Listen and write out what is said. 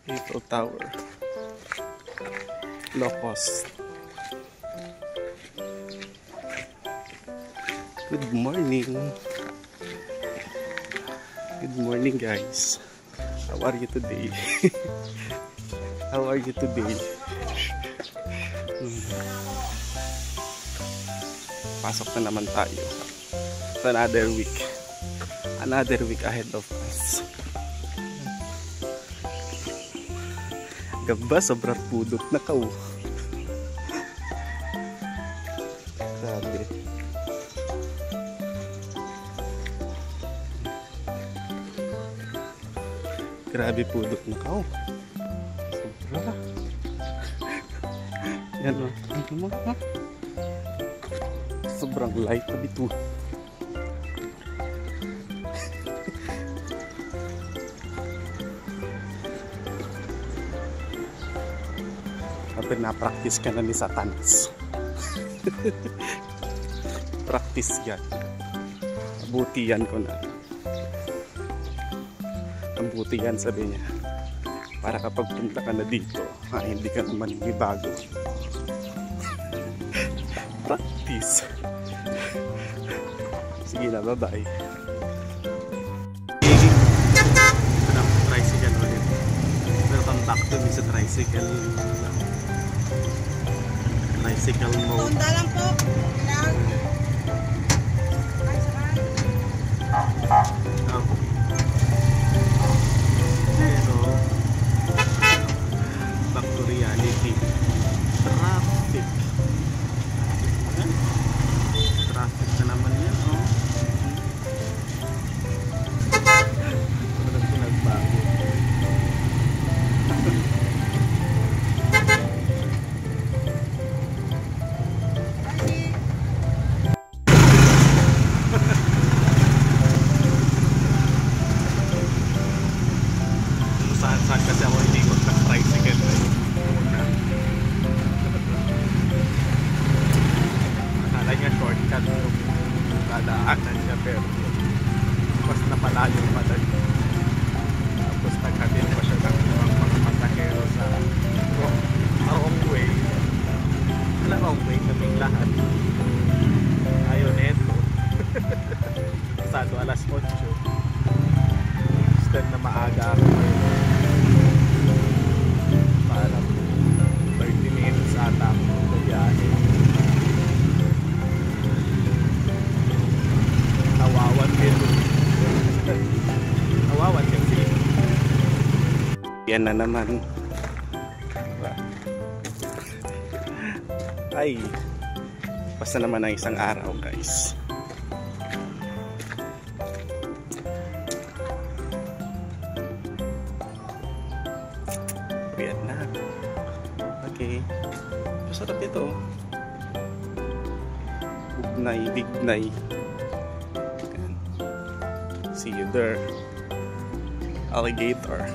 Eiffel Tower. Low cost. Good morning. Good morning, guys. How are you today? How are you today? Pasok na naman tayo. It's another week. Another week ahead of us. Gaba, sobrang pudot na ka. Grabe. Grabe pudot na ka. Sobra. Yan o. Ano mo? Sobrang light na bito. Na-practice ka na ni Satanas. Practice yan. Mabuti yan ko na. Mabuti yan, sabi niya. Para kapag punta ka na dito, hindi ka naman bago. Practice. Sige na, bye-bye. Tricycle ulit. Welcome back to me sa tricycle. Tricycle mode. Punta lang po. Ilang. Pero back to reality. Traffic. Traffic na naman yan, oh. Walang pinagbago. Saan kasi ako hindi mag-tricycle na yun. Akala niya shortcut yung dadaanan niya, pero mas napalayo pa tayo. Tapos nagkatin pa siya ng mga pasahero sa wrong way. Wala wrong way kaming lahat. Ayaw neto. Pasado alas 8. Instead na maaga ako parang 30 minutes ata ako sa biyahe. Nawawan dito. Nawawan kasi. Yan na naman. Ay, basta naman ang isang araw, guys. Vietnam. Okay. Masarap ito. Bugnay, bignay. See you there. Alligator.